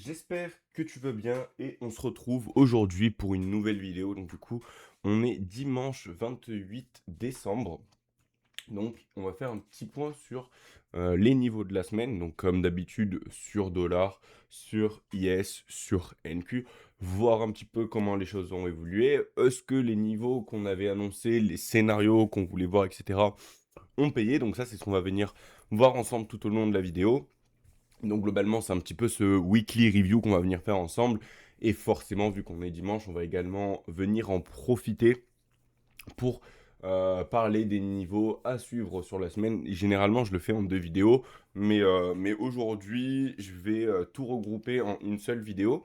J'espère que tu vas bien et on se retrouve aujourd'hui pour une nouvelle vidéo. Donc du coup, on est dimanche 28 décembre. Donc on va faire un petit point sur les niveaux de la semaine. Donc comme d'habitude sur dollar, sur IS, sur NQ. Voir un petit peu comment les choses ont évolué. Est-ce que les niveaux qu'on avait annoncés, les scénarios qu'on voulait voir, etc. ont payé. Donc ça c'est ce qu'on va venir voir ensemble tout au long de la vidéo. Donc globalement, c'est un petit peu ce weekly review qu'on va venir faire ensemble. Et forcément, vu qu'on est dimanche, on va également venir en profiter pour parler des niveaux à suivre sur la semaine. Généralement, je le fais en deux vidéos, mais aujourd'hui, je vais tout regrouper en une seule vidéo.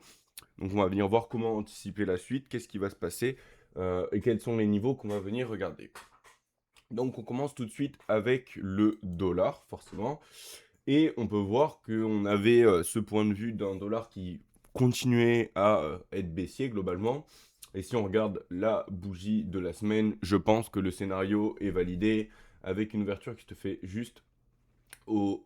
Donc on va venir voir comment anticiper la suite, qu'est-ce qui va se passer et quels sont les niveaux qu'on va venir regarder. Donc on commence tout de suite avec le dollar, forcément. Et on peut voir qu'on avait ce point de vue d'un dollar qui continuait à être baissier globalement. Et si on regarde la bougie de la semaine, je pense que le scénario est validé avec une ouverture qui te fait juste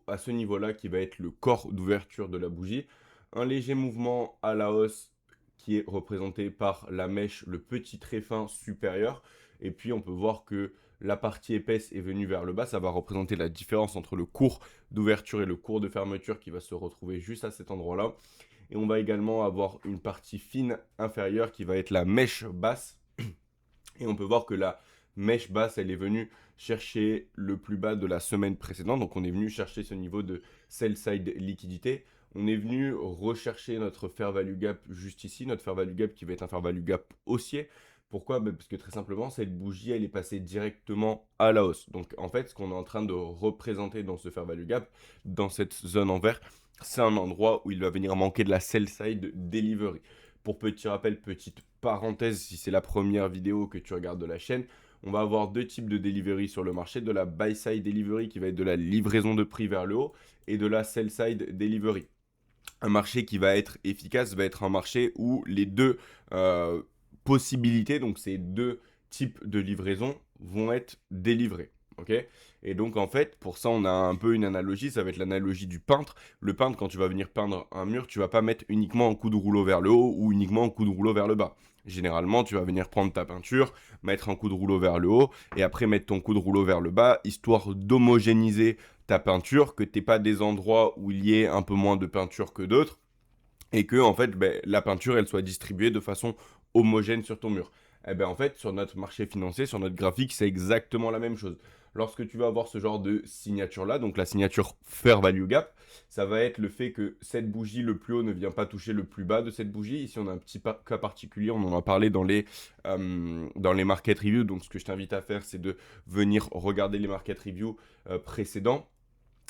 à ce niveau-là qui va être le corps d'ouverture de la bougie. Un léger mouvement à la hausse qui est représenté par la mèche, le petit trait fin supérieur. Et puis on peut voir que la partie épaisse est venue vers le bas. Ça va représenter la différence entre le cours d'ouverture et le cours de fermeture qui va se retrouver juste à cet endroit-là. Et on va également avoir une partie fine inférieure qui va être la mèche basse. Et on peut voir que la mèche basse, elle est venue chercher le plus bas de la semaine précédente. Donc on est venu chercher ce niveau de sell side liquidité. On est venu rechercher notre fair value gap juste ici, notre fair value gap qui va être un fair value gap haussier. Pourquoi? Parce que très simplement, cette bougie, elle est passée directement à la hausse. Donc en fait, ce qu'on est en train de représenter dans ce fair value gap, dans cette zone en vert, c'est un endroit où il va venir manquer de la sell side delivery. Pour petit rappel, petite parenthèse, si c'est la première vidéo que tu regardes de la chaîne, on va avoir deux types de delivery sur le marché, de la buy side delivery qui va être de la livraison de prix vers le haut et de la sell side delivery. Un marché qui va être efficace va être un marché où les deux possibilités, donc ces deux types de livraison, vont être délivrés. Ok. Et donc en fait, pour ça, on a un peu une analogie, ça va être l'analogie du peintre. Le peintre, quand tu vas venir peindre un mur, tu vas pas mettre uniquement un coup de rouleau vers le haut ou uniquement un coup de rouleau vers le bas. Généralement, tu vas venir prendre ta peinture, mettre un coup de rouleau vers le haut et après mettre ton coup de rouleau vers le bas, histoire d'homogénéiser ta peinture, que tu n'aies pas des endroits où il y ait un peu moins de peinture que d'autres, et que en fait, la peinture, elle soit distribuée de façon homogène sur ton mur. Eh ben, en fait, sur notre marché financier, sur notre graphique, c'est exactement la même chose. Lorsque tu vas avoir ce genre de signature-là, donc la signature Fair Value Gap, ça va être le fait que cette bougie, le plus haut ne vient pas toucher le plus bas de cette bougie. Ici, on a un petit cas particulier, on en a parlé dans les market reviews. Donc, ce que je t'invite à faire, c'est de venir regarder les market reviews précédents,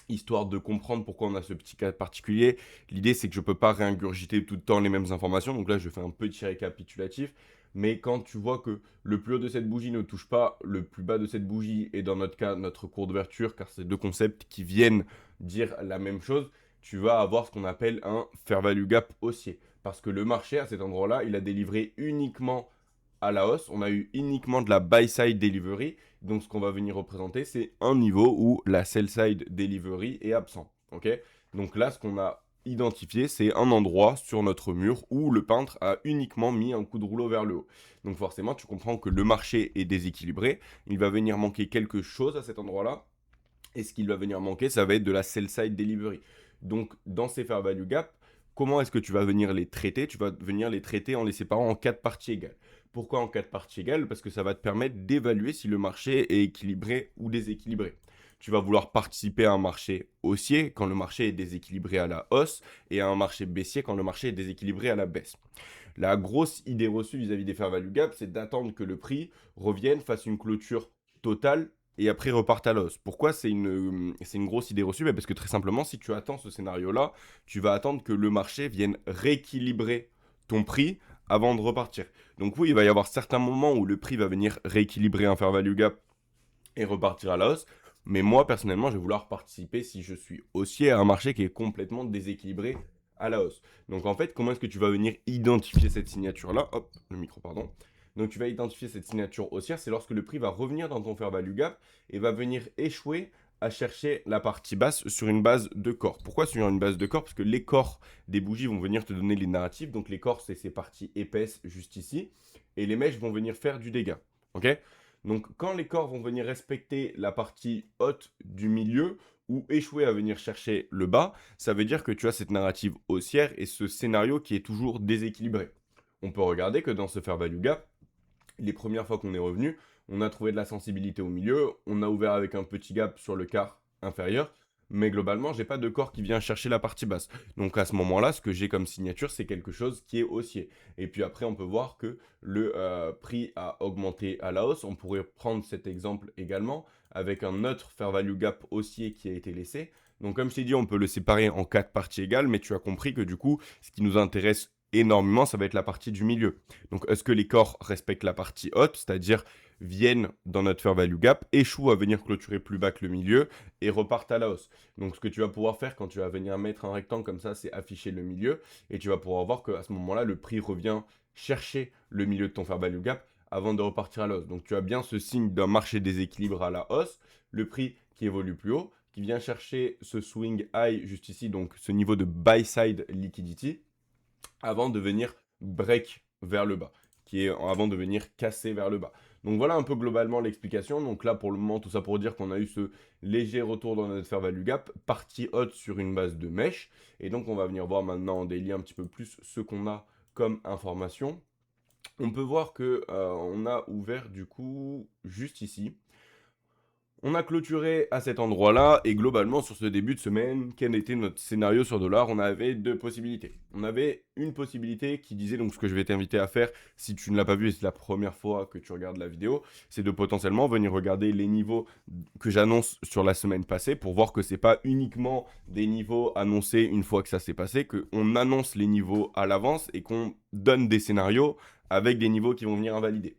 histoire de comprendre pourquoi on a ce petit cas particulier. L'idée, c'est que je ne peux pas réingurgiter tout le temps les mêmes informations. Donc là, je fais un petit récapitulatif. Mais quand tu vois que le plus haut de cette bougie ne touche pas le plus bas de cette bougie, et dans notre cas, notre cours d'ouverture, car c'est deux concepts qui viennent dire la même chose, tu vas avoir ce qu'on appelle un fair value gap haussier. Parce que le marché, à cet endroit-là, il a délivré uniquement à la hausse. On a eu uniquement de la buy-side delivery. Donc, ce qu'on va venir représenter, c'est un niveau où la sell-side delivery est absent. Ok. Donc là, ce qu'on a identifié, c'est un endroit sur notre mur où le peintre a uniquement mis un coup de rouleau vers le haut. Donc forcément, tu comprends que le marché est déséquilibré. Il va venir manquer quelque chose à cet endroit-là. Et ce qui va venir manquer, ça va être de la sell-side delivery. Donc, dans ces fair value gap, comment est-ce que tu vas venir les traiter? Tu vas venir les traiter en les séparant en quatre parties égales. Pourquoi en quatre parties égales? Parce que ça va te permettre d'évaluer si le marché est équilibré ou déséquilibré. Tu vas vouloir participer à un marché haussier quand le marché est déséquilibré à la hausse et à un marché baissier quand le marché est déséquilibré à la baisse. La grosse idée reçue vis-à-vis des fair value gap, c'est d'attendre que le prix revienne, fasse une clôture totale et après reparte à l'os. Pourquoi c'est une grosse idée reçue? Parce que très simplement, si tu attends ce scénario-là, tu vas attendre que le marché vienne rééquilibrer ton prix avant de repartir. Donc oui, il va y avoir certains moments où le prix va venir rééquilibrer un fair value gap et repartir à la hausse. Mais moi, personnellement, je vais vouloir participer si je suis haussier à un marché qui est complètement déséquilibré à la hausse. Donc en fait, comment est-ce que tu vas venir identifier cette signature-là? Hop, le micro, pardon. Donc tu vas identifier cette signature haussière, c'est lorsque le prix va revenir dans ton fair value gap et va venir échouer à chercher la partie basse sur une base de corps. Pourquoi sur une base de corps? Parce que les corps des bougies vont venir te donner les narratifs. Donc les corps, c'est ces parties épaisses juste ici. Et les mèches vont venir faire du dégât. Ok? Donc quand les corps vont venir respecter la partie haute du milieu ou échouer à venir chercher le bas, ça veut dire que tu as cette narrative haussière et ce scénario qui est toujours déséquilibré. On peut regarder que dans ce fair value gap, les premières fois qu'on est revenu, on a trouvé de la sensibilité au milieu, on a ouvert avec un petit gap sur le quart inférieur, mais globalement, j'ai pas de corps qui vient chercher la partie basse. Donc à ce moment-là, ce que j'ai comme signature, c'est quelque chose qui est haussier. Et puis après, on peut voir que le prix a augmenté à la hausse. On pourrait prendre cet exemple également avec un autre fair value gap haussier qui a été laissé. Donc comme je t'ai dit, on peut le séparer en 4 parties égales, mais tu as compris que du coup, ce qui nous intéresse énormément, ça va être la partie du milieu. Donc, est-ce que les corps respectent la partie haute, c'est-à-dire viennent dans notre fair value gap, échouent à venir clôturer plus bas que le milieu et repartent à la hausse. Donc, ce que tu vas pouvoir faire quand tu vas venir mettre un rectangle comme ça, c'est afficher le milieu et tu vas pouvoir voir qu'à ce moment-là, le prix revient chercher le milieu de ton fair value gap avant de repartir à la hausse. Donc, tu as bien ce signe d'un marché déséquilibre à la hausse, le prix qui évolue plus haut, qui vient chercher ce swing high juste ici, donc ce niveau de buy side liquidity, avant de venir break vers le bas, qui est avant de venir casser vers le bas. Donc voilà un peu globalement l'explication. Donc là pour le moment, tout ça pour dire qu'on a eu ce léger retour dans notre fair value gap, partie haute sur une base de mèche. Et donc on va venir voir maintenant en daily un petit peu plus ce qu'on a comme information. On peut voir que on a ouvert du coup juste ici. On a clôturé à cet endroit-là et globalement sur ce début de semaine, quel était notre scénario sur dollar? On avait deux possibilités. On avait une possibilité qui disait, donc ce que je vais t'inviter à faire si tu ne l'as pas vu et c'est la première fois que tu regardes la vidéo, c'est de potentiellement venir regarder les niveaux que j'annonce sur la semaine passée pour voir que c'est pas uniquement des niveaux annoncés une fois que ça s'est passé, qu'on annonce les niveaux à l'avance et qu'on donne des scénarios avec des niveaux qui vont venir invalider.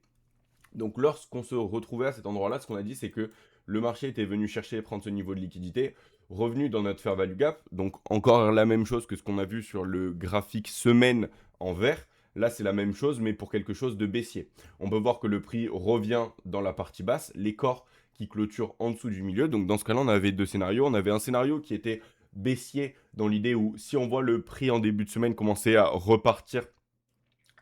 Donc lorsqu'on se retrouvait à cet endroit-là, ce qu'on a dit, c'est que le marché était venu chercher et prendre ce niveau de liquidité, revenu dans notre fair value gap, donc encore la même chose que ce qu'on a vu sur le graphique semaine en vert. Là, c'est la même chose, mais pour quelque chose de baissier. On peut voir que le prix revient dans la partie basse, les corps qui clôturent en dessous du milieu. Donc dans ce cas-là, on avait deux scénarios. On avait un scénario qui était baissier dans l'idée où si on voit le prix en début de semaine commencer à repartir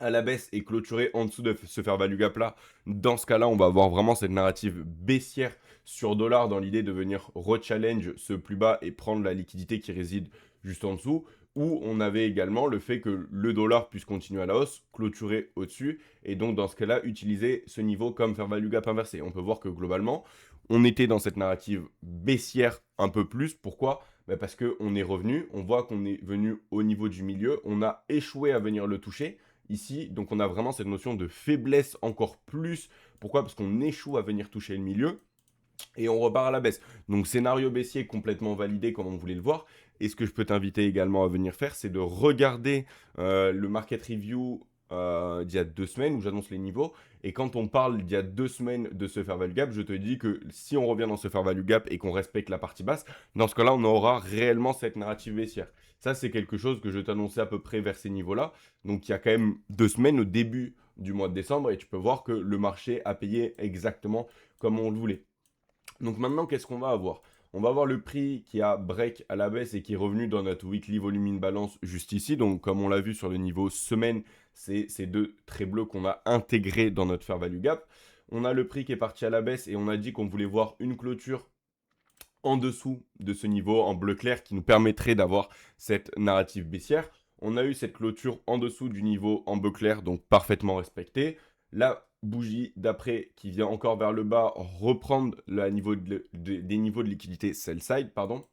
à la baisse et clôturer en dessous de ce fair value gap là, dans ce cas là on va avoir vraiment cette narrative baissière sur dollar dans l'idée de venir re-challenge ce plus bas et prendre la liquidité qui réside juste en dessous, où on avait également le fait que le dollar puisse continuer à la hausse, clôturer au-dessus et donc dans ce cas là utiliser ce niveau comme fair value gap inversé. On peut voir que globalement on était dans cette narrative baissière un peu plus. Pourquoi? Parce qu'on est revenu, on voit qu'on est venu au niveau du milieu, on a échoué à venir le toucher ici. Donc on a vraiment cette notion de faiblesse encore plus. Pourquoi? Parce qu'on échoue à venir toucher le milieu et on repart à la baisse. Donc scénario baissier complètement validé comme on voulait le voir. Et ce que je peux t'inviter également à venir faire, c'est de regarder le market review d'il y a 2 semaines où j'annonce les niveaux. Et quand on parle d'il y a 2 semaines de ce fair value gap, je te dis que si on revient dans ce fair value gap et qu'on respecte la partie basse, dans ce cas-là, on aura réellement cette narrative baissière. Ça, c'est quelque chose que je t'annonçais à peu près vers ces niveaux-là. Donc il y a quand même 2 semaines au début du mois de décembre et tu peux voir que le marché a payé exactement comme on le voulait. Donc maintenant, qu'est-ce qu'on va avoir? On va avoir le prix qui a break à la baisse et qui est revenu dans notre weekly volume in balance juste ici. Donc comme on l'a vu sur le niveau semaine, c'est ces deux traits bleus qu'on a intégrés dans notre fair value gap. On a le prix qui est parti à la baisse et on a dit qu'on voulait voir une clôture en dessous de ce niveau en bleu clair qui nous permettrait d'avoir cette narrative baissière. On a eu cette clôture en dessous du niveau en bleu clair, donc parfaitement respectée. La bougie d'après qui vient encore vers le bas reprendre des niveaux de liquidité sell side, pardon.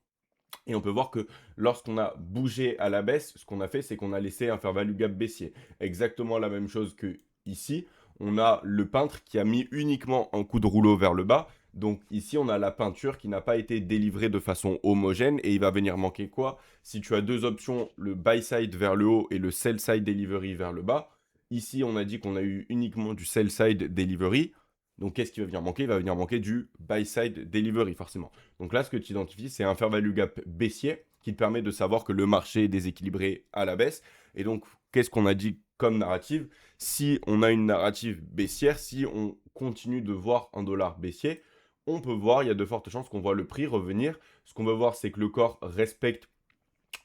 Et on peut voir que lorsqu'on a bougé à la baisse, ce qu'on a fait, c'est qu'on a laissé un fair value gap baissier. Exactement la même chose que ici. On a le peintre qui a mis uniquement un coup de rouleau vers le bas. Donc ici, on a la peinture qui n'a pas été délivrée de façon homogène. Et il va venir manquer quoi? Si tu as deux options, le buy side vers le haut et le sell side delivery vers le bas. Ici, on a dit qu'on a eu uniquement du sell side delivery. Donc qu'est-ce qui va venir manquer? Il va venir manquer du buy side delivery forcément. Donc là, ce que tu identifies, c'est un fair value gap baissier qui te permet de savoir que le marché est déséquilibré à la baisse. Et donc, qu'est-ce qu'on a dit comme narrative? Si on a une narrative baissière, si on continue de voir un dollar baissier, on peut voir, il y a de fortes chances qu'on voit le prix revenir. Ce qu'on va voir, c'est que le corps respecte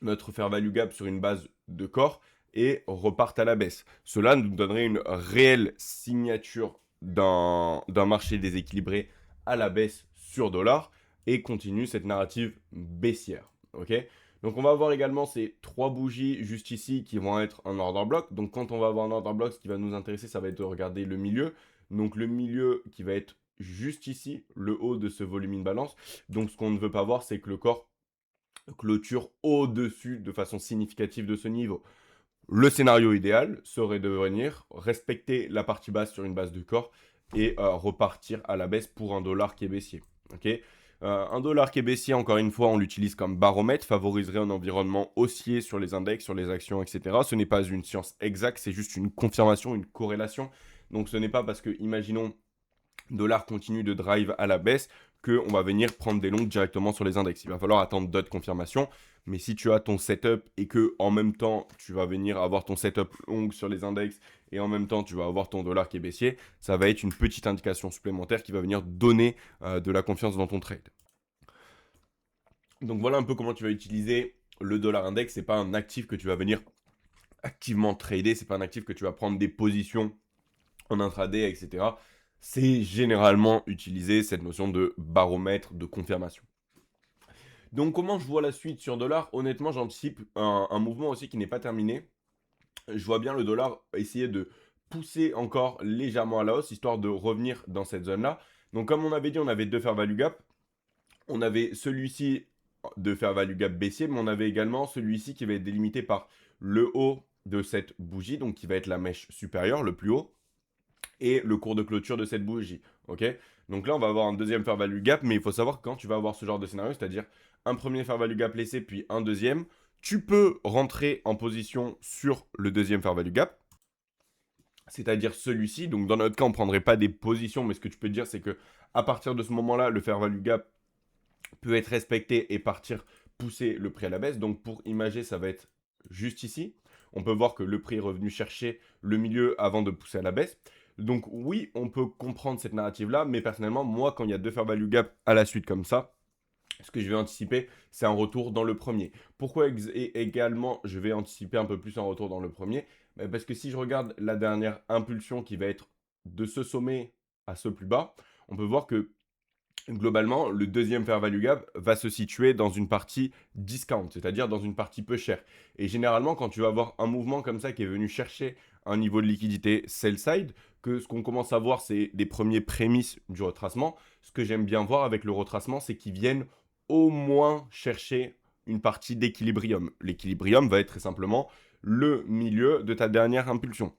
notre fair value gap sur une base de corps et reparte à la baisse. Cela nous donnerait une réelle signature d'un marché déséquilibré à la baisse sur dollar et continue cette narrative baissière. Ok. Donc on va avoir également ces trois bougies juste ici qui vont être en order block. Donc quand on va avoir un order block, ce qui va nous intéresser, ça va être de regarder le milieu. Donc le milieu qui va être juste ici, le haut de ce volume in balance. Donc ce qu'on ne veut pas voir, c'est que le corps clôture au-dessus de façon significative de ce niveau. Le scénario idéal serait de venir respecter la partie basse sur une base de corps et repartir à la baisse pour un dollar qui est baissier. Okay, un dollar qui est baissier, encore une fois, on l'utilise comme baromètre, favoriserait un environnement haussier sur les index, sur les actions, etc. Ce n'est pas une science exacte, c'est juste une confirmation, une corrélation. Donc ce n'est pas parce que, imaginons, dollar continue de drive à la baisse, qu'on va venir prendre des longues directement sur les index. Il va falloir attendre d'autres confirmations. Mais si tu as ton setup et que en même temps, tu vas venir avoir ton setup long sur les index et en même temps, tu vas avoir ton dollar qui est baissier, ça va être une petite indication supplémentaire qui va venir donner de la confiance dans ton trade. Donc voilà un peu comment tu vas utiliser le dollar index. C'est pas un actif que tu vas venir activement trader. C'est pas un actif que tu vas prendre des positions en intraday, etc. C'est généralement utilisé cette notion de baromètre de confirmation. Donc comment je vois la suite sur dollar? Honnêtement, j'anticipe un mouvement aussi qui n'est pas terminé. Je vois bien le dollar essayer de pousser encore légèrement à la hausse, histoire de revenir dans cette zone-là. Donc comme on avait dit, on avait deux fair value gap. On avait celui-ci de fair value gap baissier, mais on avait également celui-ci qui va être délimité par le haut de cette bougie, donc qui va être la mèche supérieure, le plus haut, et le cours de clôture de cette bougie. Ok. Donc là, on va avoir un deuxième fair value gap, mais il faut savoir que quand tu vas avoir ce genre de scénario, c'est-à-dire un premier fair value gap laissé, puis un deuxième, tu peux rentrer en position sur le deuxième fair value gap, c'est-à-dire celui-ci. Donc dans notre cas, on ne prendrait pas des positions, mais ce que tu peux dire, c'est que à partir de ce moment-là, le fair value gap peut être respecté et partir pousser le prix à la baisse. Donc pour imager, ça va être juste ici. On peut voir que le prix est revenu chercher le milieu avant de pousser à la baisse. Donc oui, on peut comprendre cette narrative-là, mais personnellement, moi, quand il y a deux fair value gap à la suite comme ça, ce que je vais anticiper, c'est un retour dans le premier. Pourquoi également je vais anticiper un peu plus un retour dans le premier? Parce que si je regarde la dernière impulsion qui va être de ce sommet à ce plus bas, on peut voir que globalement, le deuxième fair value gap va se situer dans une partie discount, c'est-à-dire dans une partie peu chère. Et généralement, quand tu vas avoir un mouvement comme ça qui est venu chercher un niveau de liquidité sell side, que ce qu'on commence à voir, c'est des premiers prémices du retracement. Ce que j'aime bien voir avec le retracement, c'est qu'ils viennent au moins chercher une partie d'équilibrium. L'équilibrium va être très simplement le milieu de ta dernière impulsion.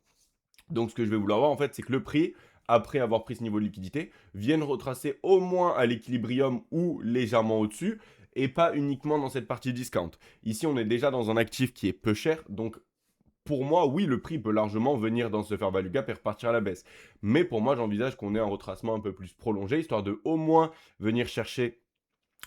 Donc ce que je vais vouloir voir en fait, c'est que le prix, après avoir pris ce niveau de liquidité, vienne retracer au moins à l'équilibrium ou légèrement au-dessus, et pas uniquement dans cette partie discount. Ici, on est déjà dans un actif qui est peu cher, donc pour moi, oui, le prix peut largement venir dans ce fair value gap et repartir à la baisse. Mais pour moi, j'envisage qu'on ait un retracement un peu plus prolongé, histoire de au moins venir chercher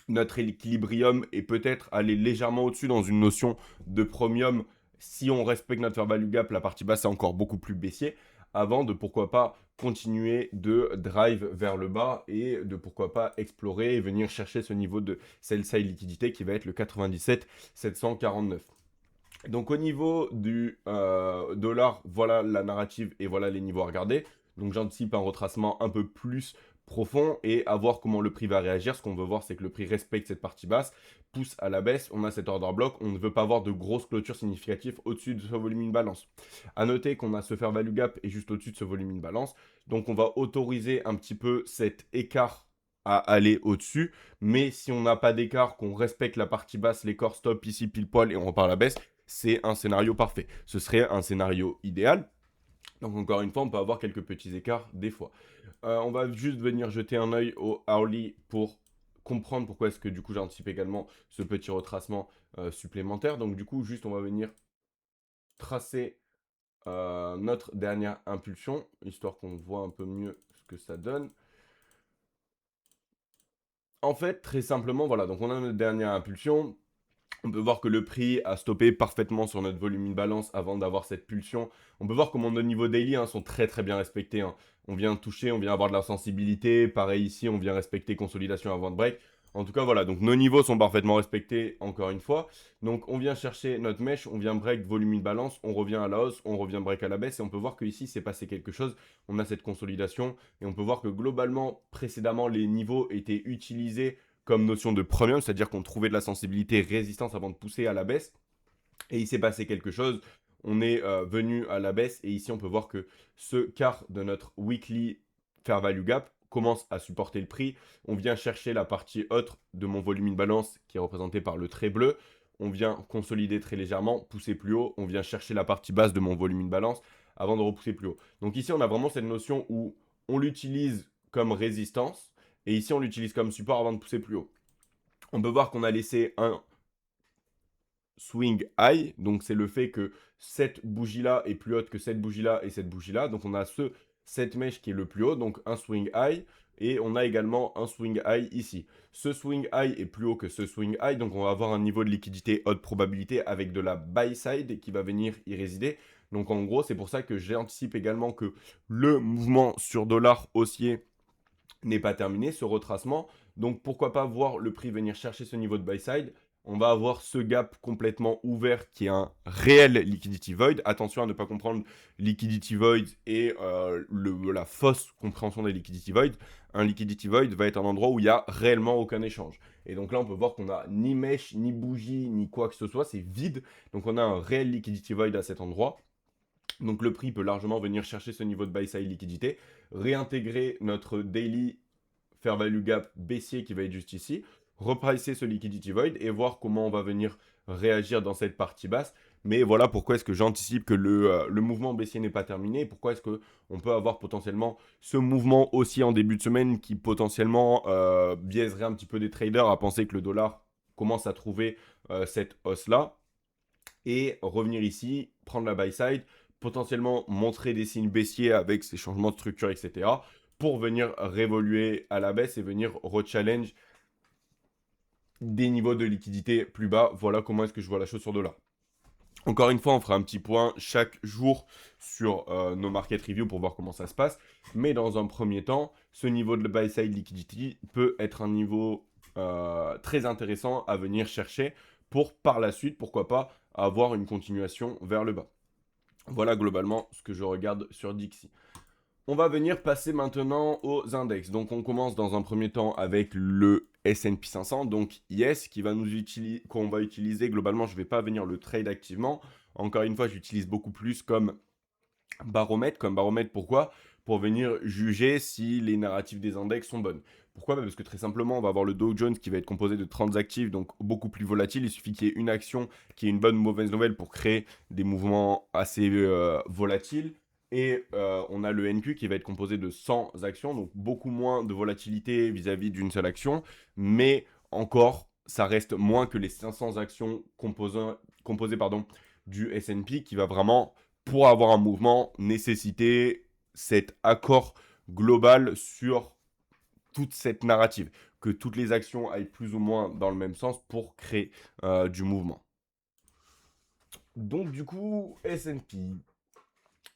notre équilibrium et peut-être aller légèrement au-dessus dans une notion de premium. Si on respecte notre fair value gap, la partie basse est encore beaucoup plus baissier, avant de pourquoi pas continuer de drive vers le bas et de pourquoi pas explorer et venir chercher ce niveau de sell side liquidité qui va être le 97 749. Donc au niveau du dollar, voilà la narrative et voilà les niveaux à regarder. Donc j'anticipe un retracement un peu plus profond et à voir comment le prix va réagir. Ce qu'on veut voir, c'est que le prix respecte cette partie basse, pousse à la baisse. On a cet order block. On ne veut pas avoir de grosses clôtures significatives au-dessus de ce volume in balance. À noter qu'on a ce fair value gap et juste au-dessus de ce volume in balance. Donc on va autoriser un petit peu cet écart à aller au-dessus. Mais si on n'a pas d'écart, qu'on respecte la partie basse, les corps stop ici pile poil et on repart à la baisse, c'est un scénario parfait. Ce serait un scénario idéal. Donc encore une fois, on peut avoir quelques petits écarts des fois. On va juste venir jeter un œil au hourly pour comprendre pourquoi est-ce que du coup j'anticipe également ce petit retracement supplémentaire. Donc du coup, juste on va venir tracer notre dernière impulsion, histoire qu'on voit un peu mieux ce que ça donne. En fait, très simplement, voilà, donc on a notre dernière impulsion. On peut voir que le prix a stoppé parfaitement sur notre volume in balance avant d'avoir cette pulsion. On peut voir comment nos niveaux daily sont très très bien respectés. On vient toucher, on vient avoir de la sensibilité. Pareil ici, on vient respecter consolidation avant de break. En tout cas, voilà, donc nos niveaux sont parfaitement respectés encore une fois. Donc on vient chercher notre mèche, on vient break volume in balance, on revient à la hausse, on revient break à la baisse. Et on peut voir qu'ici, c'est passé quelque chose. On a cette consolidation. Et on peut voir que globalement, précédemment, les niveaux étaient utilisés comme notion de premium, c'est-à-dire qu'on trouvait de la sensibilité résistance avant de pousser à la baisse. Et il s'est passé quelque chose, on est venu à la baisse, et ici on peut voir que ce quart de notre weekly fair value gap commence à supporter le prix. On vient chercher la partie haute de mon volume in balance qui est représentée par le trait bleu. On vient consolider très légèrement, pousser plus haut. On vient chercher la partie basse de mon volume in balance avant de repousser plus haut. Donc ici on a vraiment cette notion où on l'utilise comme résistance, et ici, on l'utilise comme support avant de pousser plus haut. On peut voir qu'on a laissé un swing high. Donc, c'est le fait que cette bougie-là est plus haute que cette bougie-là et cette bougie-là. Donc, on a cette mèche qui est le plus haut, donc un swing high. Et on a également un swing high ici. Ce swing high est plus haut que ce swing high. Donc, on va avoir un niveau de liquidité haute probabilité avec de la buy side qui va venir y résider. Donc, en gros, c'est pour ça que j'anticipe également que le mouvement sur dollar haussier n'est pas terminé, ce retracement. Donc pourquoi pas voir le prix venir chercher ce niveau de buy side. On va avoir ce gap complètement ouvert qui est un réel liquidity void. Attention à ne pas comprendre liquidity void et la fausse compréhension des liquidity void. Un liquidity void va être un endroit où il n'y a réellement aucun échange. Et donc là, on peut voir qu'on n'a ni mèche, ni bougie, ni quoi que ce soit. C'est vide. Donc on a un réel liquidity void à cet endroit. Donc le prix peut largement venir chercher ce niveau de buy side liquidité, réintégrer notre daily fair value gap baissier qui va être juste ici, repricer ce liquidity void et voir comment on va venir réagir dans cette partie basse. Mais voilà pourquoi est-ce que j'anticipe que le mouvement baissier n'est pas terminé et pourquoi est-ce qu'on peut avoir potentiellement ce mouvement aussi en début de semaine qui potentiellement biaiserait un petit peu des traders à penser que le dollar commence à trouver cette hausse-là et revenir ici, prendre la buy side, potentiellement montrer des signes baissiers avec ces changements de structure, etc. pour venir révoluer à la baisse et venir re-challenge des niveaux de liquidité plus bas. Voilà comment est-ce que je vois la chose sur dollar. Encore une fois, on fera un petit point chaque jour sur nos market reviews pour voir comment ça se passe. Mais dans un premier temps, ce niveau de buy side liquidity peut être un niveau très intéressant à venir chercher pour par la suite, pourquoi pas, avoir une continuation vers le bas. Voilà globalement ce que je regarde sur Dixie. On va venir passer maintenant aux index. Donc on commence dans un premier temps avec le S&P 500, donc yes, qu'on va utiliser. Globalement, je ne vais pas venir le trade activement. Encore une fois, j'utilise beaucoup plus comme baromètre. Pourquoi? Pour venir juger si les narratifs des index sont bonnes. Pourquoi? Parce que très simplement, on va avoir le Dow Jones qui va être composé de 30 actifs, donc beaucoup plus volatile. Il suffit qu'il y ait une action qui est une bonne ou mauvaise nouvelle pour créer des mouvements assez volatiles. Et on a le NQ qui va être composé de 100 actions, donc beaucoup moins de volatilité vis-à-vis d'une seule action. Mais encore, ça reste moins que les 500 actions composées du S&P qui va vraiment, pour avoir un mouvement, nécessiter cet accord global sur toute cette narrative, que toutes les actions aillent plus ou moins dans le même sens pour créer du mouvement. Donc du coup, S&P,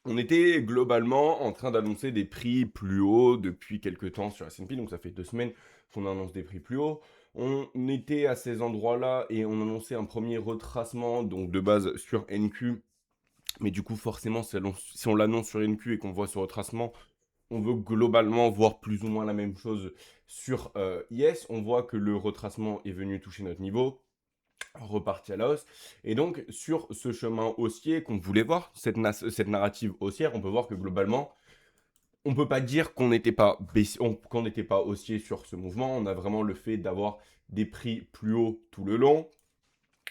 on était globalement en train d'annoncer des prix plus hauts depuis quelques temps sur S&P, donc ça fait 2 semaines qu'on annonce des prix plus hauts. On était à ces endroits-là et on annonçait un premier retracement, donc de base sur NQ. Mais du coup, forcément, si on l'annonce sur NQ et qu'on voit ce retracement, on veut globalement voir plus ou moins la même chose sur IS. On voit que le retracement est venu toucher notre niveau, reparti à la hausse. Et donc, sur ce chemin haussier qu'on voulait voir, cette narrative haussière, on peut voir que globalement, on ne peut pas dire qu'on n'était pas haussier sur ce mouvement. On a vraiment le fait d'avoir des prix plus hauts tout le long,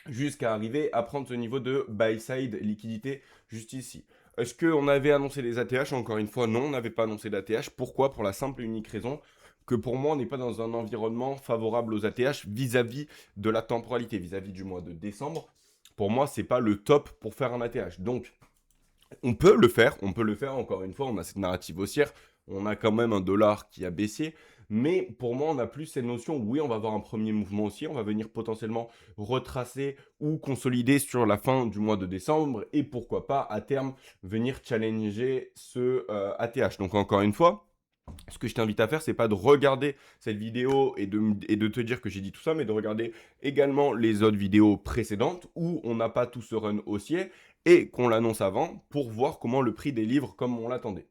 jusqu'à arriver à prendre ce niveau de buy side liquidité juste ici. Est-ce qu'on avait annoncé des ATH? Encore une fois, non, on n'avait pas annoncé d'ATH. Pourquoi? Pour la simple et unique raison que pour moi, on n'est pas dans un environnement favorable aux ATH vis-à-vis de la temporalité, vis-à-vis du mois de décembre. Pour moi, ce n'est pas le top pour faire un ATH. Donc, on peut le faire, encore une fois, on a cette narrative haussière, on a quand même un dollar qui a baissé, Mais pour moi, on a plus cette notion, oui, on va avoir un premier mouvement haussier, on va venir potentiellement retracer ou consolider sur la fin du mois de décembre et pourquoi pas à terme venir challenger ce ATH. Donc encore une fois, ce que je t'invite à faire, c'est pas de regarder cette vidéo et de te dire que j'ai dit tout ça, mais de regarder également les autres vidéos précédentes où on n'a pas tout ce run haussier et qu'on l'annonce avant pour voir comment le prix des livres comme on l'attendait.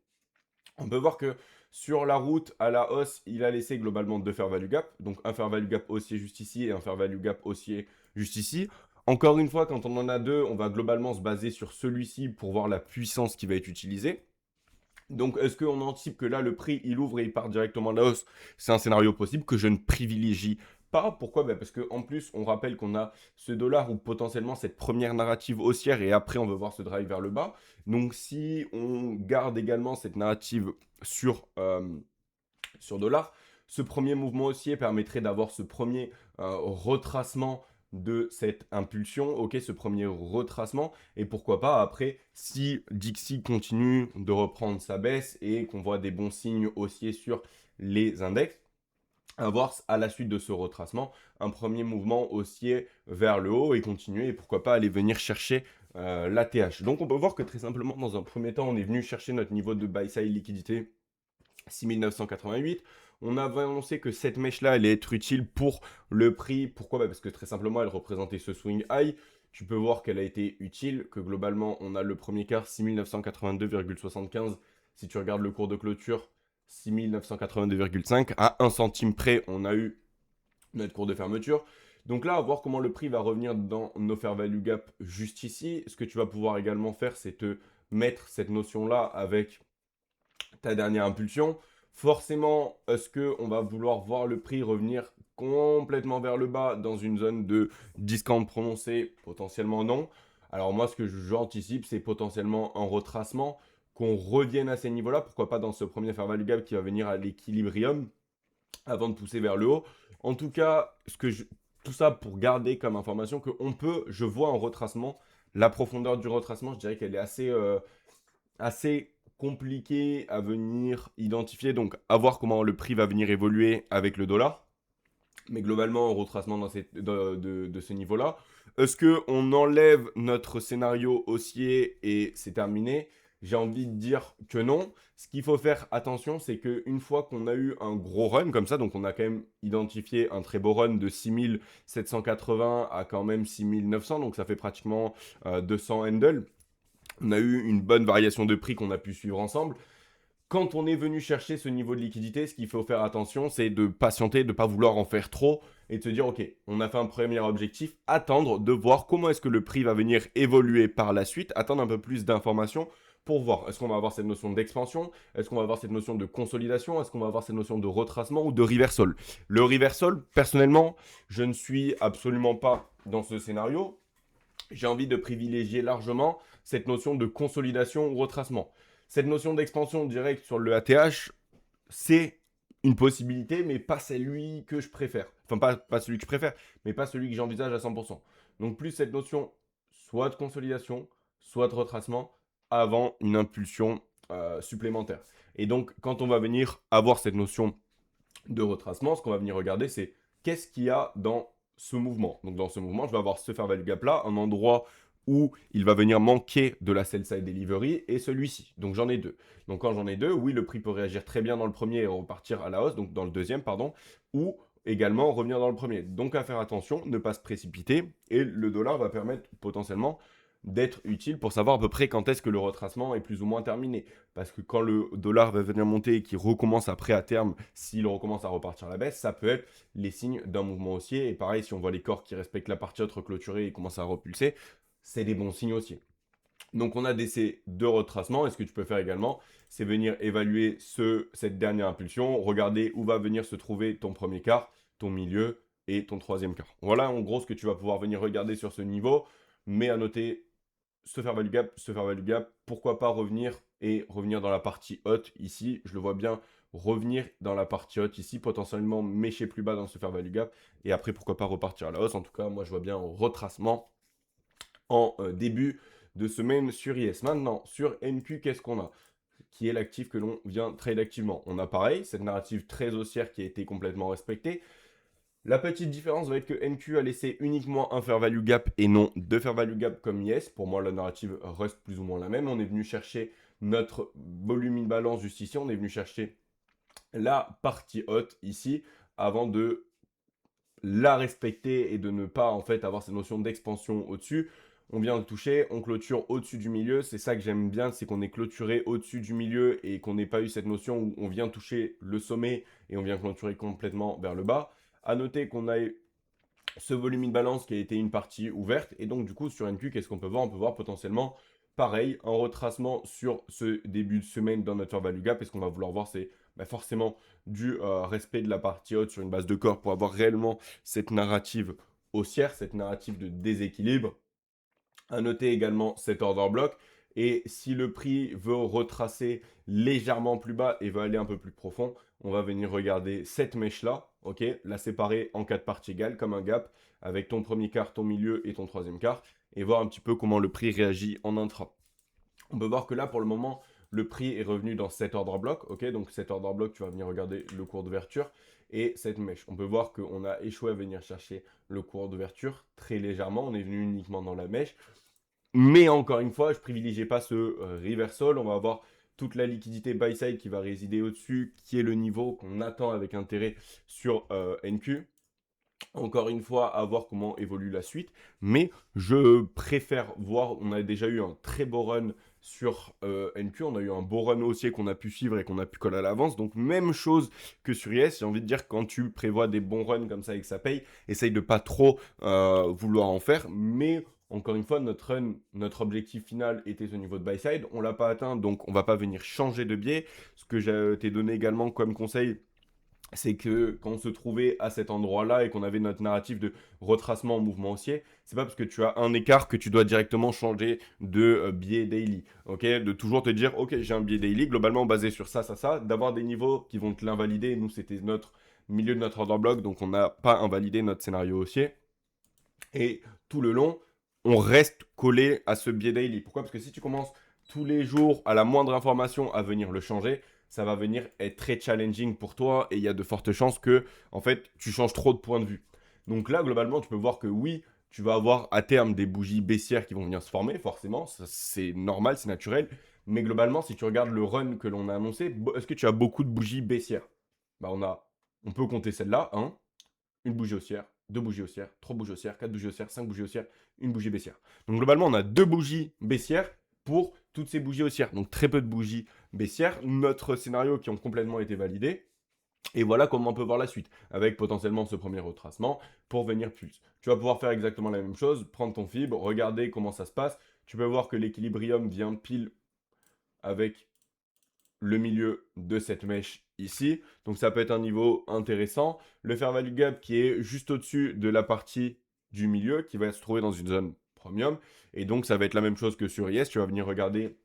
On peut voir que sur la route à la hausse, il a laissé globalement deux fair value gap, donc un fair value gap haussier juste ici et un fair value gap haussier juste ici. Encore une fois, quand on en a deux, on va globalement se baser sur celui-ci pour voir la puissance qui va être utilisée. Donc, est-ce qu'on anticipe que là, le prix, il ouvre et il part directement à la hausse? C'est un scénario possible que je ne privilégie pas. Pourquoi? Parce qu'en plus, on rappelle qu'on a ce dollar ou potentiellement cette première narrative haussière et après, on veut voir ce drive vers le bas. Donc, si on garde également cette narrative sur dollar, ce premier mouvement haussier permettrait d'avoir ce premier retracement de cette impulsion, ok, ce premier retracement, et pourquoi pas après, si Dixie continue de reprendre sa baisse et qu'on voit des bons signes haussiers sur les index, avoir à la suite de ce retracement un premier mouvement haussier vers le haut et continuer, et pourquoi pas aller venir chercher l'ATH. Donc on peut voir que très simplement, dans un premier temps, on est venu chercher notre niveau de buy side liquidité 6988. On avait annoncé que cette mèche-là allait être utile pour le prix. Pourquoi? Parce que très simplement, elle représentait ce swing high. Tu peux voir qu'elle a été utile, que globalement, on a le premier quart 6982,75. Si tu regardes le cours de clôture, 6982,5. À 1 centime près, on a eu notre cours de fermeture. Donc là, à voir comment le prix va revenir dans nos fair value gap juste ici. Ce que tu vas pouvoir également faire, c'est te mettre cette notion-là avec ta dernière impulsion. Forcément, est-ce qu'on va vouloir voir le prix revenir complètement vers le bas dans une zone de discount prononcé? Potentiellement non. Alors moi, ce que j'anticipe, c'est potentiellement un retracement, qu'on revienne à ces niveaux-là. Pourquoi pas dans ce premier fair value gap qui va venir à l'équilibrium avant de pousser vers le haut. En tout cas, tout ça pour garder comme information que je vois un retracement. La profondeur du retracement, je dirais qu'elle est assez compliqué à venir identifier, donc à voir comment le prix va venir évoluer avec le dollar. Mais globalement, un retracement de ce niveau-là. Est-ce qu'on enlève notre scénario haussier et c'est terminé? J'ai envie de dire que non. Ce qu'il faut faire attention, c'est qu'une fois qu'on a eu un gros run comme ça, donc on a quand même identifié un très beau run de 6780 à quand même 6900, donc ça fait pratiquement 200 handles. On a eu une bonne variation de prix qu'on a pu suivre ensemble. Quand on est venu chercher ce niveau de liquidité, ce qu'il faut faire attention, c'est de patienter, de ne pas vouloir en faire trop et de se dire, ok, on a fait un premier objectif, attendre de voir comment est-ce que le prix va venir évoluer par la suite, attendre un peu plus d'informations pour voir, est-ce qu'on va avoir cette notion d'expansion, est-ce qu'on va avoir cette notion de consolidation, est-ce qu'on va avoir cette notion de retracement ou de reversal. Le reversal, personnellement, je ne suis absolument pas dans ce scénario. J'ai envie de privilégier largement cette notion de consolidation ou retracement. Cette notion d'expansion directe sur le ATH, c'est une possibilité, mais pas celui que je préfère. Enfin, pas celui que je préfère, mais pas celui que j'envisage à 100%. Donc, plus cette notion soit de consolidation, soit de retracement avant une impulsion supplémentaire. Et donc, quand on va venir avoir cette notion de retracement, ce qu'on va venir regarder, c'est qu'est-ce qu'il y a dans ce mouvement. Donc dans ce mouvement, je vais avoir ce fair value gap là, un endroit où il va venir manquer de la sell side delivery et celui-ci. Donc j'en ai deux. Donc quand j'en ai deux, oui, le prix peut réagir très bien dans le premier et repartir à la hausse, donc dans le deuxième, pardon, ou également revenir dans le premier. Donc à faire attention, ne pas se précipiter et le dollar va permettre potentiellement d'être utile pour savoir à peu près quand est-ce que le retracement est plus ou moins terminé. Parce que quand le dollar va venir monter et qu'il recommence après à terme, s'il recommence à repartir à la baisse, ça peut être les signes d'un mouvement haussier. Et pareil, si on voit les corps qui respectent la partie haute reclôturée et commencent à repulser, c'est des bons signes haussiers. Donc on a ces deux retracements. Et ce que tu peux faire également, c'est venir évaluer cette dernière impulsion, regarder où va venir se trouver ton premier quart, ton milieu et ton troisième quart. Voilà en gros ce que tu vas pouvoir venir regarder sur ce niveau. Mais à noter, se faire value gap, pourquoi pas revenir dans la partie haute ici, je le vois bien revenir dans la partie haute ici, potentiellement mécher plus bas dans ce faire value gap, et après pourquoi pas repartir à la hausse. En tout cas, moi je vois bien un retracement en début de semaine sur IS. Maintenant, sur NQ, qu'est-ce qu'on a? qui est l'actif que l'on vient trade activement. On a pareil, cette narrative très haussière qui a été complètement respectée. La petite différence va être que NQ a laissé uniquement un fair value gap et non deux fair value gap comme Yes. Pour moi, la narrative reste plus ou moins la même. On est venu chercher notre volume in balance juste ici. On est venu chercher la partie haute ici avant de la respecter et de ne pas en fait avoir cette notion d'expansion au-dessus. On vient de toucher, on clôture au-dessus du milieu. C'est ça que j'aime bien, c'est qu'on est clôturé au-dessus du milieu et qu'on n'ait pas eu cette notion où on vient toucher le sommet et on vient clôturer complètement vers le bas. À noter qu'on a eu ce volume in balance qui a été une partie ouverte. Et donc, du coup, sur NQ, qu'est-ce qu'on peut voir? On peut voir potentiellement, pareil, un retracement sur ce début de semaine dans notre fair value gap. Et ce qu'on va vouloir voir, c'est forcément du respect de la partie haute sur une base de corps pour avoir réellement cette narrative haussière, cette narrative de déséquilibre. À noter également cet order block. Et si le prix veut retracer légèrement plus bas et veut aller un peu plus profond, on va venir regarder cette mèche-là, ok, la séparer en 4 parties égales comme un gap avec ton premier quart, ton milieu et ton troisième quart et voir un petit peu comment le prix réagit en intra. On peut voir que là, pour le moment, le prix est revenu dans cet order block, ok, donc cet order block, tu vas venir regarder le cours d'ouverture et cette mèche. On peut voir qu'on a échoué à venir chercher le cours d'ouverture très légèrement, on est venu uniquement dans la mèche. Mais encore une fois, je ne privilégie pas ce reversal. On va avoir toute la liquidité buy side qui va résider au-dessus, qui est le niveau qu'on attend avec intérêt sur NQ. Encore une fois, à voir comment évolue la suite. Mais je préfère voir, on a déjà eu un très beau run sur NQ. On a eu un beau run haussier qu'on a pu suivre et qu'on a pu coller à l'avance. Donc, même chose que sur IS. J'ai envie de dire, quand tu prévois des bons runs comme ça et que ça paye, essaye de pas trop vouloir en faire. Mais encore une fois, notre run, notre objectif final était ce niveau de buy side. On ne l'a pas atteint, donc on ne va pas venir changer de biais. Ce que je t'ai donné également comme conseil, c'est que quand on se trouvait à cet endroit-là et qu'on avait notre narrative de retracement en mouvement haussier, c'est pas parce que tu as un écart que tu dois directement changer de biais daily. Ok, de toujours te dire, ok, j'ai un biais daily, globalement basé sur ça, d'avoir des niveaux qui vont te l'invalider. Nous, c'était notre milieu de notre order block, donc on n'a pas invalidé notre scénario haussier. Et tout le long, on reste collé à ce biais daily. Pourquoi? Parce que si tu commences tous les jours, à la moindre information, à venir le changer, ça va venir être très challenging pour toi et il y a de fortes chances que, en fait, tu changes trop de points de vue. Donc là, globalement, tu peux voir que oui, tu vas avoir à terme des bougies baissières qui vont venir se former, forcément, c'est normal, c'est naturel. Mais globalement, si tu regardes le run que l'on a annoncé, est-ce que tu as beaucoup de bougies baissières? Bah, on peut compter celle-là, hein, une bougie haussière, deux bougies haussières, trois bougies haussières, quatre bougies haussières, cinq bougies haussières, une bougie baissière. Donc globalement, on a deux bougies baissières pour toutes ces bougies haussières. Donc très peu de bougies baissières. Notre scénario qui ont complètement été validés. Et voilà comment on peut voir la suite, avec potentiellement ce premier retracement pour venir plus. Tu vas pouvoir faire exactement la même chose, prendre ton fibre, regarder comment ça se passe. Tu peux voir que l'équilibrium vient pile avec le milieu de cette mèche ici. Donc ça peut être un niveau intéressant. Le fair value gap qui est juste au-dessus de la partie du milieu qui va se trouver dans une zone premium. Et donc ça va être la même chose que sur IS. Tu vas venir regarder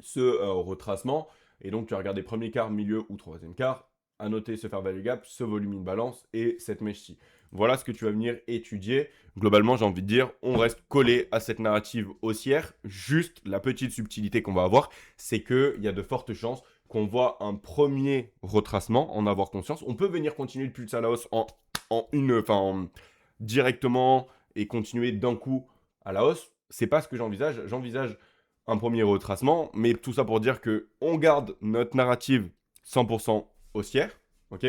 ce retracement. Et donc tu vas regarder premier quart, milieu ou troisième quart. À noter ce fair value gap, ce volume in balance et cette mèche-ci. Voilà ce que tu vas venir étudier. Globalement, j'ai envie de dire, on reste collé à cette narrative haussière. Juste la petite subtilité qu'on va avoir, c'est qu'il y a de fortes chances qu'on voit un premier retracement, en avoir conscience. On peut venir continuer de pulser à la hausse directement et continuer d'un coup à la hausse. C'est pas ce que j'envisage. J'envisage un premier retracement, mais tout ça pour dire que on garde notre narrative 100% haussière, ok?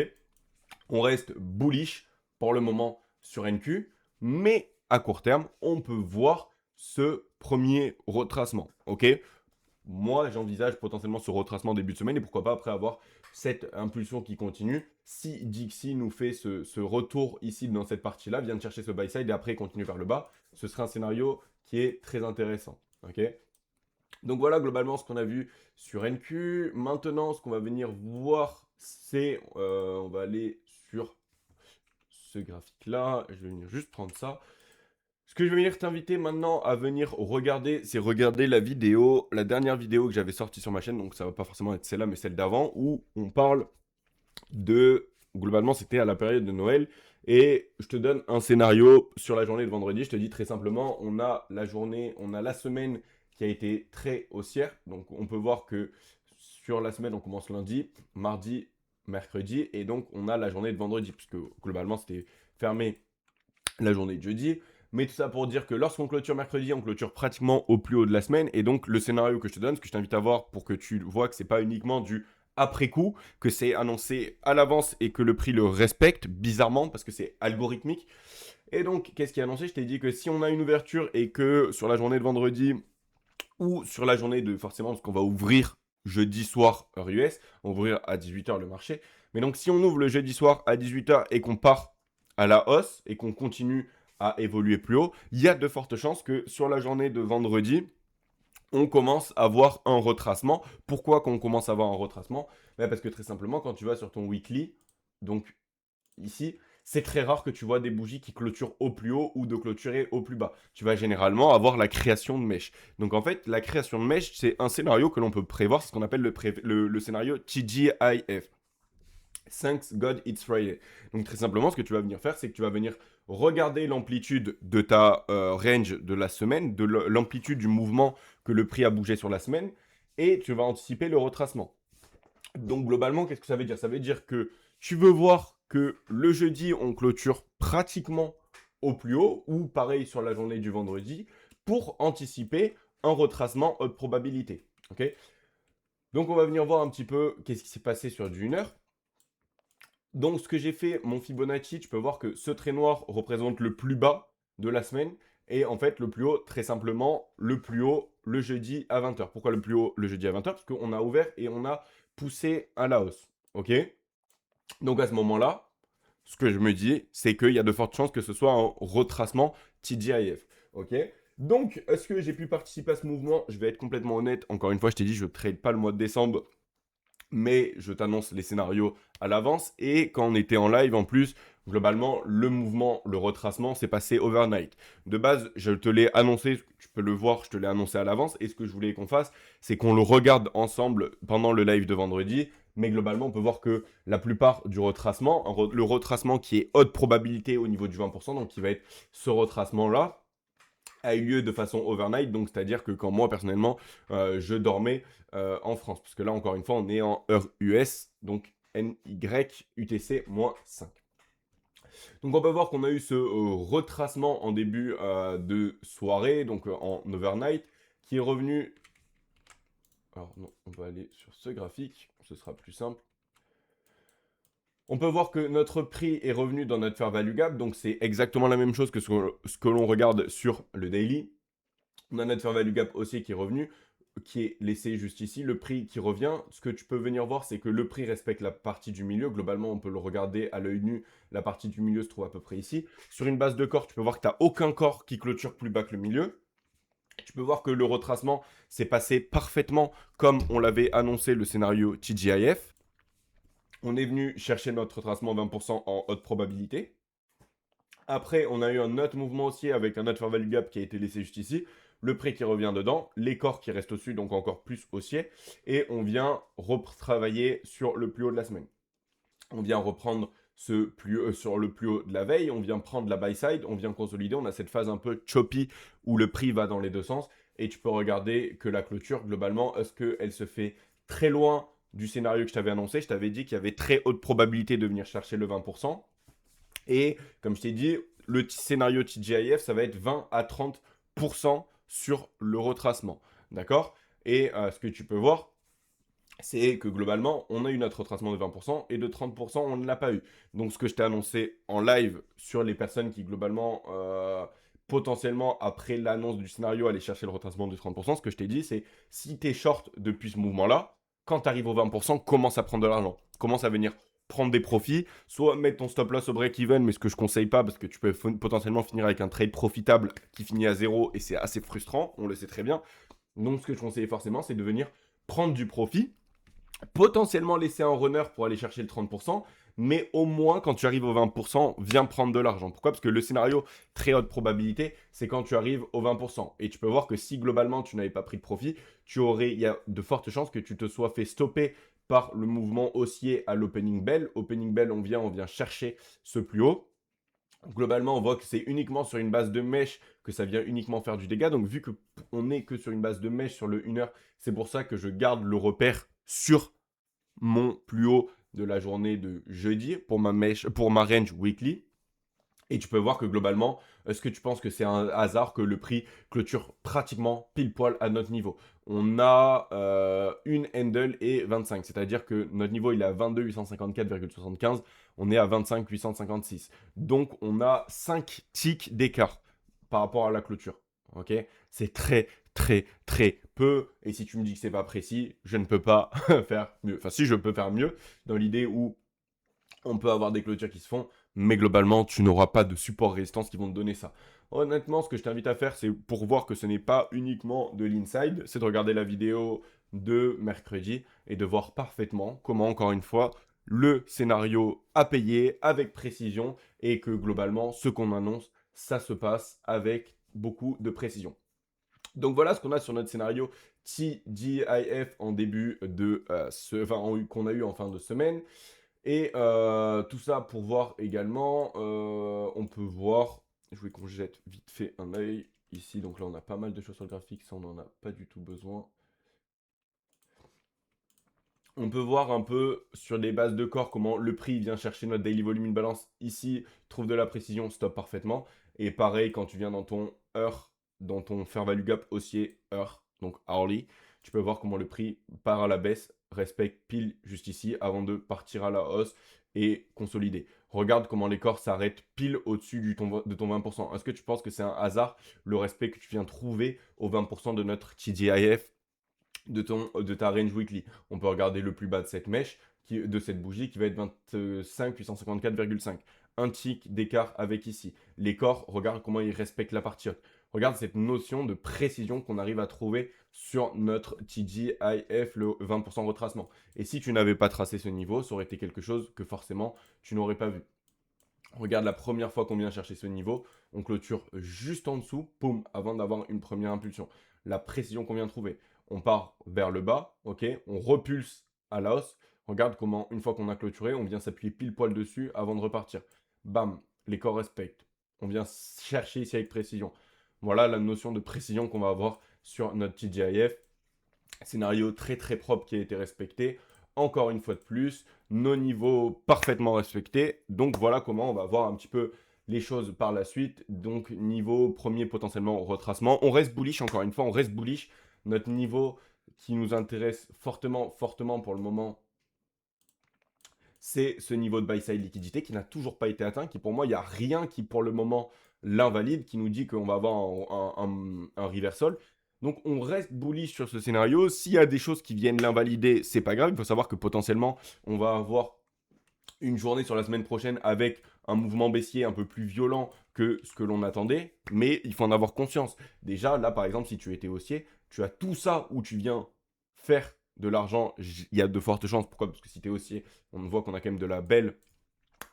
On reste bullish pour le moment sur NQ, mais à court terme, on peut voir ce premier retracement, ok? Moi, j'envisage potentiellement ce retracement début de semaine et pourquoi pas après avoir cette impulsion qui continue. Si Dixie nous fait ce retour ici dans cette partie-là, vient de chercher ce buy side et après continue vers le bas, ce serait un scénario qui est très intéressant, ok? Donc voilà globalement ce qu'on a vu sur NQ. Maintenant, ce qu'on va venir voir, c'est, on va aller sur ce graphique-là. Je vais venir juste prendre ça. Ce que je vais venir t'inviter maintenant à venir regarder, c'est regarder la vidéo, la dernière vidéo que j'avais sortie sur ma chaîne. Donc ça va pas forcément être celle-là, mais celle d'avant, où on parle de, globalement c'était à la période de Noël. Et je te donne un scénario sur la journée de vendredi. Je te dis très simplement, on a la journée, on a la semaine qui a été très haussière. Donc on peut voir que sur la semaine, on commence lundi, mardi, mercredi, et donc on a la journée de vendredi, puisque globalement c'était fermé la journée de jeudi. Mais tout ça pour dire que lorsqu'on clôture mercredi, on clôture pratiquement au plus haut de la semaine. Et donc le scénario que je te donne, ce que je t'invite à voir pour que tu vois que c'est pas uniquement du après coup, que c'est annoncé à l'avance et que le prix le respecte, bizarrement, parce que c'est algorithmique. Et donc, qu'est-ce qui est annoncé? Je t'ai dit que si on a une ouverture et que sur la journée de vendredi, ou sur la journée de forcément, parce qu'on va ouvrir jeudi soir heure US, on va ouvrir à 18h le marché. Mais donc si on ouvre le jeudi soir à 18h et qu'on part à la hausse et qu'on continue à évoluer plus haut, il y a de fortes chances que sur la journée de vendredi, on commence à voir un retracement. Pourquoi qu'on commence à voir un retracement? Parce que très simplement, quand tu vas sur ton weekly, donc ici, c'est très rare que tu vois des bougies qui clôturent au plus haut ou de clôturer au plus bas. Tu vas généralement avoir la création de mèches. Donc en fait, la création de mèches, c'est un scénario que l'on peut prévoir, c'est ce qu'on appelle le scénario TGIF. Thanks God it's Friday. Donc très simplement, ce que tu vas venir faire, c'est que tu vas venir regarder l'amplitude de ta range de la semaine, de l'amplitude du mouvement que le prix a bougé sur la semaine, et tu vas anticiper le retracement. Donc globalement, qu'est-ce que ça veut dire? Ça veut dire que tu veux voir que le jeudi, on clôture pratiquement au plus haut, ou pareil sur la journée du vendredi, pour anticiper un retracement haute probabilité. Okay, donc on va venir voir un petit peu qu'est-ce qui s'est passé sur du 1 heure. Donc ce que j'ai fait, mon Fibonacci, tu peux voir que ce trait noir représente le plus bas de la semaine, et en fait le plus haut, très simplement, le plus haut le jeudi à 20h. Pourquoi le plus haut le jeudi à 20h? Parce qu'on a ouvert et on a poussé à la hausse. Ok, donc à ce moment-là, ce que je me dis, c'est qu'il y a de fortes chances que ce soit un retracement TGIF. Ok, donc est-ce que j'ai pu participer à ce mouvement? Je vais être complètement honnête. Encore une fois, je t'ai dit, je ne trade pas le mois de décembre, mais je t'annonce les scénarios à l'avance. Et quand on était en live, en plus, globalement, le mouvement, le retracement s'est passé overnight. De base, je te l'ai annoncé, tu peux le voir, je te l'ai annoncé à l'avance. Et ce que je voulais qu'on fasse, c'est qu'on le regarde ensemble pendant le live de vendredi. Mais globalement, on peut voir que la plupart du retracement, le retracement qui est haute probabilité au niveau du 20%, donc qui va être ce retracement-là, a eu lieu de façon overnight, donc c'est-à-dire que quand moi personnellement je dormais en France, parce que là encore une fois on est en heure US, donc NY UTC-5. Donc on peut voir qu'on a eu ce retracement en début de soirée, donc en overnight, qui est revenu. Alors non, on va aller sur ce graphique, ce sera plus simple. On peut voir que notre prix est revenu dans notre fair value gap, donc c'est exactement la même chose que ce que l'on regarde sur le daily. On a notre fair value gap haussier qui est revenu, qui est laissé juste ici. Le prix qui revient, ce que tu peux venir voir, c'est que le prix respecte la partie du milieu. Globalement, on peut le regarder à l'œil nu. La partie du milieu se trouve à peu près ici. Sur une base de corps, tu peux voir que tu n'as aucun corps qui clôture plus bas que le milieu. Tu peux voir que le retracement s'est passé parfaitement comme on l'avait annoncé le scénario TGIF. On est venu chercher notre retracement 20% en haute probabilité. Après, on a eu un autre mouvement haussier avec un autre fair value gap qui a été laissé juste ici. Le prix qui revient dedans, les corps qui restent au-dessus, donc encore plus haussier. Et on vient retravailler sur le plus haut de la semaine. On vient reprendre ce plus sur le plus haut de la veille. On vient prendre la buy side, on vient consolider. On a cette phase un peu choppy où le prix va dans les deux sens. Et tu peux regarder que la clôture, globalement, est-ce qu'elle se fait très loin du scénario que je t'avais annoncé? Je t'avais dit qu'il y avait très haute probabilité de venir chercher le 20%. Et comme je t'ai dit, le scénario TGIF, ça va être 20 à 30% sur le retracement. D'accord? Et ce que tu peux voir, c'est que globalement, on a eu notre retracement de 20% et de 30%, on ne l'a pas eu. Donc ce que je t'ai annoncé en live sur les personnes qui globalement, potentiellement, après l'annonce du scénario, allaient chercher le retracement de 30%, ce que je t'ai dit, c'est si tu es short depuis ce mouvement-là, quand tu arrives au 20%, commence à prendre de l'argent. Commence à venir prendre des profits, soit mettre ton stop loss au break-even, mais ce que je conseille pas, parce que tu peux potentiellement finir avec un trade profitable qui finit à zéro, et c'est assez frustrant, on le sait très bien. Donc ce que je conseille forcément, c'est de venir prendre du profit, potentiellement laisser un runner pour aller chercher le 30%, mais au moins quand tu arrives au 20%, viens prendre de l'argent. Pourquoi? Parce que le scénario très haute probabilité, c'est quand tu arrives au 20%. Et tu peux voir que si globalement tu n'avais pas pris de profit, il y a de fortes chances que tu te sois fait stopper par le mouvement haussier à l'opening bell. Opening bell, on vient chercher ce plus haut. Globalement, on voit que c'est uniquement sur une base de mèche que ça vient uniquement faire du dégât. Donc, vu qu'on n'est que sur une base de mèche sur le 1 heure, c'est pour ça que je garde le repère sur mon plus haut de la journée de jeudi pour ma range weekly. Et tu peux voir que globalement, est-ce que tu penses que c'est un hasard que le prix clôture pratiquement pile poil à notre niveau? On a une handle et 25, c'est-à-dire que notre niveau il est à 22 854,75, on est à 25 856. Donc on a 5 ticks d'écart par rapport à la clôture. Ok, c'est très très très peu. Et si tu me dis que c'est pas précis, je ne peux pas faire mieux. Enfin, si je peux faire mieux, dans l'idée où on peut avoir des clôtures qui se font, mais globalement, tu n'auras pas de support résistance qui vont te donner ça. Honnêtement, ce que je t'invite à faire, c'est pour voir que ce n'est pas uniquement de l'inside, c'est de regarder la vidéo de mercredi et de voir parfaitement comment, encore une fois, le scénario a payé avec précision et que globalement, ce qu'on annonce, ça se passe avec beaucoup de précision. Donc voilà ce qu'on a sur notre scénario TGIF en début de qu'on a eu en fin de semaine. Et tout ça pour voir également, on peut voir, je voulais qu'on jette vite fait un œil ici, donc là on a pas mal de choses sur le graphique, ça on n'en a pas du tout besoin. On peut voir un peu sur les bases de corps comment le prix vient chercher notre daily volume in balance ici, trouve de la précision, stop parfaitement. Et pareil quand tu viens dans ton heure, dans ton fair value gap haussier heure, donc hourly, tu peux voir comment le prix part à la baisse, respecte pile juste ici avant de partir à la hausse et consolider. Regarde comment les corps s'arrêtent pile au-dessus de ton 20%. Est-ce que tu penses que c'est un hasard le respect que tu viens trouver au 20% de notre TGIF de ta range weekly? On peut regarder le plus bas de cette mèche, de cette bougie, qui va être 25 854,5. Un tick d'écart avec ici. Les corps, regarde comment ils respectent la partie haute. Regarde cette notion de précision qu'on arrive à trouver sur notre TGIF, le 20% retracement. Et si tu n'avais pas tracé ce niveau, ça aurait été quelque chose que forcément tu n'aurais pas vu. Regarde la première fois qu'on vient chercher ce niveau, on clôture juste en dessous, poum, avant d'avoir une première impulsion. La précision qu'on vient de trouver. On part vers le bas, ok, on repulse à la hausse. Regarde comment, une fois qu'on a clôturé, on vient s'appuyer pile poil dessus avant de repartir. Bam, les corps respectent. On vient chercher ici avec précision. Voilà la notion de précision qu'on va avoir sur notre TGIF. Scénario très très propre qui a été respecté. Encore une fois de plus, nos niveaux parfaitement respectés. Donc voilà comment on va voir un petit peu les choses par la suite. Donc niveau premier potentiellement retracement. On reste bullish encore une fois, on reste bullish. Notre niveau qui nous intéresse fortement, fortement pour le moment, c'est ce niveau de buy-side liquidité qui n'a toujours pas été atteint, qui pour moi, il n'y a rien qui pour le moment l'invalide, qui nous dit qu'on va avoir un reversal. Donc on reste bullish sur ce scénario. S'il y a des choses qui viennent l'invalider, c'est pas grave. Il faut savoir que potentiellement, on va avoir une journée sur la semaine prochaine avec un mouvement baissier un peu plus violent que ce que l'on attendait. Mais il faut en avoir conscience. Déjà, là, par exemple, si tu étais haussier, tu as tout ça où tu viens faire de l'argent. Il y a de fortes chances. Pourquoi? Parce que si tu es haussier, on voit qu'on a quand même de la belle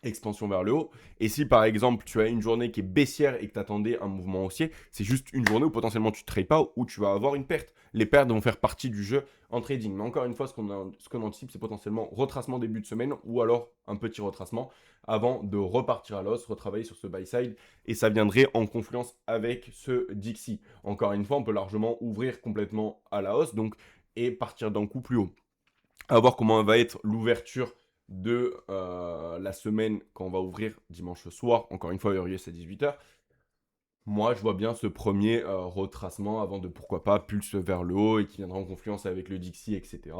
expansion vers le haut. Et si par exemple tu as une journée qui est baissière et que tu attendais un mouvement haussier, c'est juste une journée où potentiellement tu ne trades pas, où tu vas avoir une perte. Les pertes vont faire partie du jeu en trading. Mais encore une fois, ce qu'on anticipe, c'est potentiellement retracement début de semaine ou alors un petit retracement avant de repartir à l'os, retravailler sur ce buy side. Et ça viendrait en confluence avec ce Dixie. Encore une fois, on peut largement ouvrir complètement à la hausse donc, et partir d'un coup plus haut. À voir comment va être l'ouverture de la semaine quand on va ouvrir dimanche soir. Encore une fois, URUS à 18h. Moi, je vois bien ce premier retracement avant de, pourquoi pas, pulse vers le haut et qui viendra en confluence avec le Dixie, etc.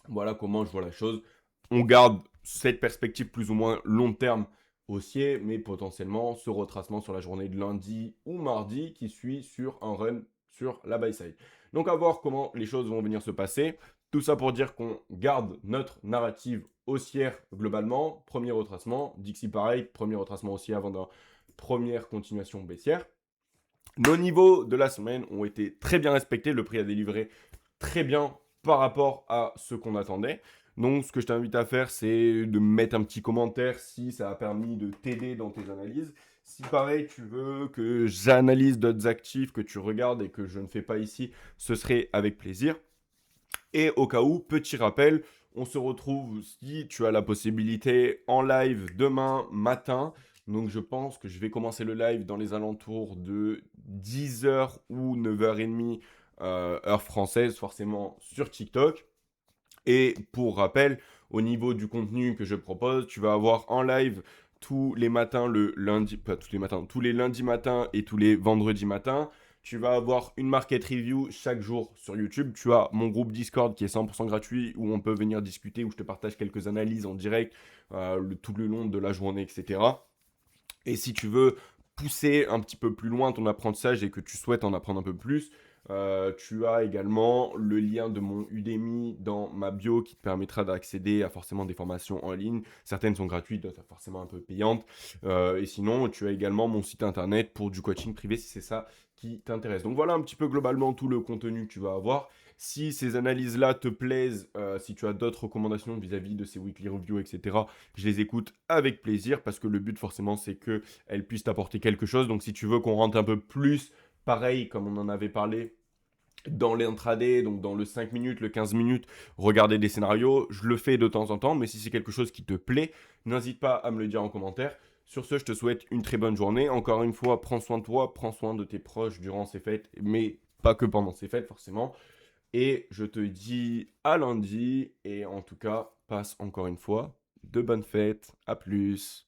Voilà comment je vois la chose. On garde cette perspective plus ou moins long terme haussier, mais potentiellement ce retracement sur la journée de lundi ou mardi qui suit sur un run sur la buy side. Donc à voir comment les choses vont venir se passer. Tout ça pour dire qu'on garde notre narrative haussière globalement. Premier retracement, Dixie pareil, premier retracement haussier avant d'une première continuation baissière. Nos niveaux de la semaine ont été très bien respectés. Le prix a délivré très bien par rapport à ce qu'on attendait. Donc, ce que je t'invite à faire, c'est de mettre un petit commentaire si ça a permis de t'aider dans tes analyses. Si pareil, tu veux que j'analyse d'autres actifs que tu regardes et que je ne fais pas ici, ce serait avec plaisir. Et au cas où, petit rappel, on se retrouve si tu as la possibilité en live demain matin. Donc je pense que je vais commencer le live dans les alentours de 10h ou 9h30 heure française, forcément sur TikTok. Et pour rappel, au niveau du contenu que je propose, tu vas avoir en live tous les matins, le lundi, pas tous les matins, tous les lundis matins et tous les vendredis matins. Tu vas avoir une market review chaque jour sur YouTube. Tu as mon groupe Discord qui est 100% gratuit où on peut venir discuter, où je te partage quelques analyses en direct tout le long de la journée, etc. Et si tu veux pousser un petit peu plus loin ton apprentissage et que tu souhaites en apprendre un peu plus, tu as également le lien de mon Udemy dans ma bio qui te permettra d'accéder à forcément des formations en ligne. Certaines sont gratuites, d'autres forcément un peu payantes. Et sinon, tu as également mon site internet pour du coaching privé si c'est ça qui t'intéresse. Donc voilà un petit peu globalement tout le contenu que tu vas avoir. Si ces analyses-là te plaisent, si tu as d'autres recommandations vis-à-vis de ces weekly reviews, etc., je les écoute avec plaisir parce que le but forcément c'est qu'elles puissent t'apporter quelque chose. Donc si tu veux qu'on rentre un peu plus, pareil comme on en avait parlé, dans l'intraday, donc dans le 5 minutes, le 15 minutes, regarder des scénarios, je le fais de temps en temps, mais si c'est quelque chose qui te plaît, n'hésite pas à me le dire en commentaire. Sur ce, je te souhaite une très bonne journée. Encore une fois, prends soin de toi, prends soin de tes proches durant ces fêtes, mais pas que pendant ces fêtes forcément. Et je te dis à lundi, et en tout cas, passe encore une fois de bonnes fêtes. À plus.